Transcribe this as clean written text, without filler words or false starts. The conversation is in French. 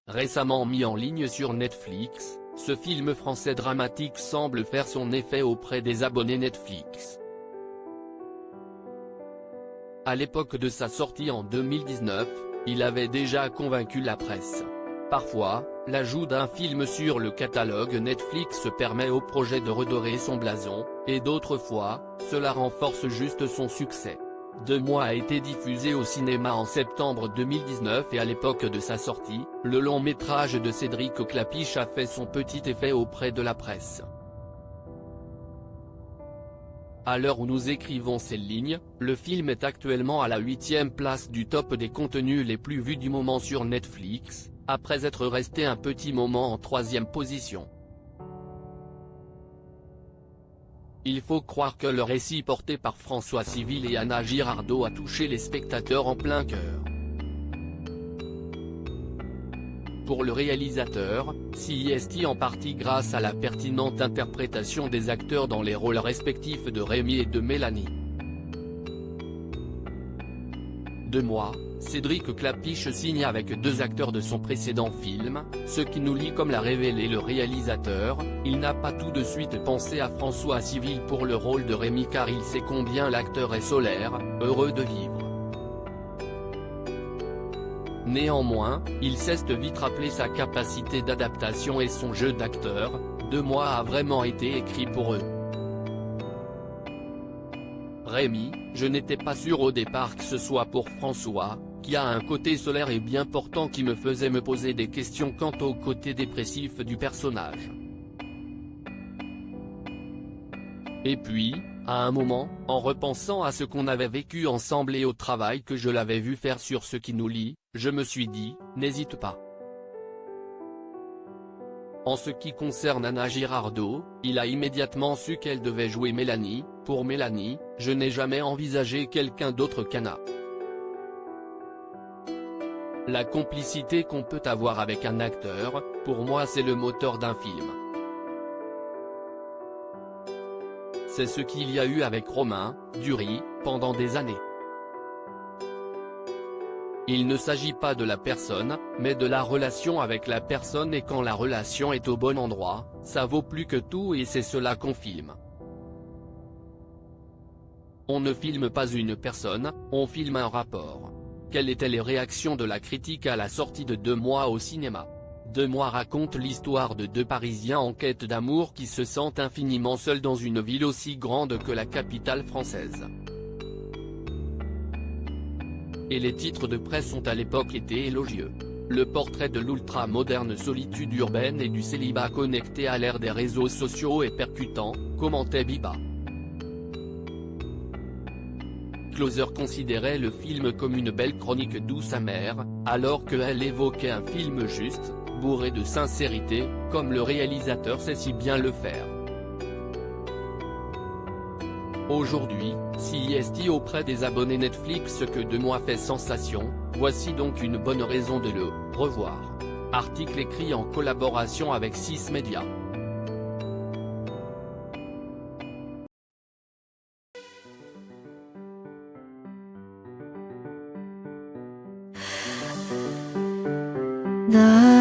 Récemment mis en ligne sur Netflix, ce film français dramatique semble faire son effet auprès des abonnés Netflix. À l'époque de sa sortie en 2019, il avait déjà convaincu la presse. Parfois, l'ajout d'un film sur le catalogue Netflix permet au projet de redorer son blason, et d'autres fois, cela renforce juste son succès. 2 mois a été diffusé au cinéma en septembre 2019 et à l'époque de sa sortie, le long métrage de Cédric Klapisch a fait son petit effet auprès de la presse. À l'heure où nous écrivons ces lignes, le film est actuellement à la 8e place du top des contenus les plus vus du moment sur Netflix, après être resté un petit moment en 3e position. Il faut croire que le récit porté par François Civil et Anna Girardot a touché les spectateurs en plein cœur. Pour le réalisateur, CIST en partie grâce à la pertinente interprétation des acteurs dans les rôles respectifs de Rémi et de Mélanie. 2 mois, Cédric Klapisch signe avec 2 acteurs de son précédent film, ce qui nous lie comme l'a révélé le réalisateur, il n'a pas tout de suite pensé à François Civil pour le rôle de Rémi car il sait combien l'acteur est solaire, heureux de vivre. Néanmoins, il s'est vite rappelé sa capacité d'adaptation et son jeu d'acteur, 2 mois a vraiment été écrit pour eux. Rémi, je n'étais pas sûr au départ que ce soit pour François, qui a un côté solaire et bien portant qui me faisait me poser des questions quant au côté dépressif du personnage. Et puis, à un moment, en repensant à ce qu'on avait vécu ensemble et au travail que je l'avais vu faire sur ce qui nous lie, je me suis dit, n'hésite pas. En ce qui concerne Anna Girardot, il a immédiatement su qu'elle devait jouer Mélanie. Pour Mélanie, je n'ai jamais envisagé quelqu'un d'autre qu'Anna. La complicité qu'on peut avoir avec un acteur, pour moi c'est le moteur d'un film. C'est ce qu'il y a eu avec Romain Duris, pendant des années. Il ne s'agit pas de la personne, mais de la relation avec la personne et quand la relation est au bon endroit, ça vaut plus que tout et c'est cela qu'on filme. On ne filme pas une personne, on filme un rapport. Quelles étaient les réactions de la critique à la sortie de 2 mois au cinéma? 2 mois raconte l'histoire de 2 Parisiens en quête d'amour qui se sentent infiniment seuls dans une ville aussi grande que la capitale française. Et les titres de presse ont à l'époque été élogieux. Le portrait de l'ultra-moderne solitude urbaine et du célibat connecté à l'ère des réseaux sociaux est percutant, commentait Biba. Closer considérait le film comme une belle chronique douce amère, alors qu'elle évoquait un film juste, bourré de sincérité, comme le réalisateur sait si bien le faire. Aujourd'hui, CIST auprès des abonnés Netflix que 2 mois fait sensation, voici donc une bonne raison de le revoir. Article écrit en collaboration avec 6 Médias. 나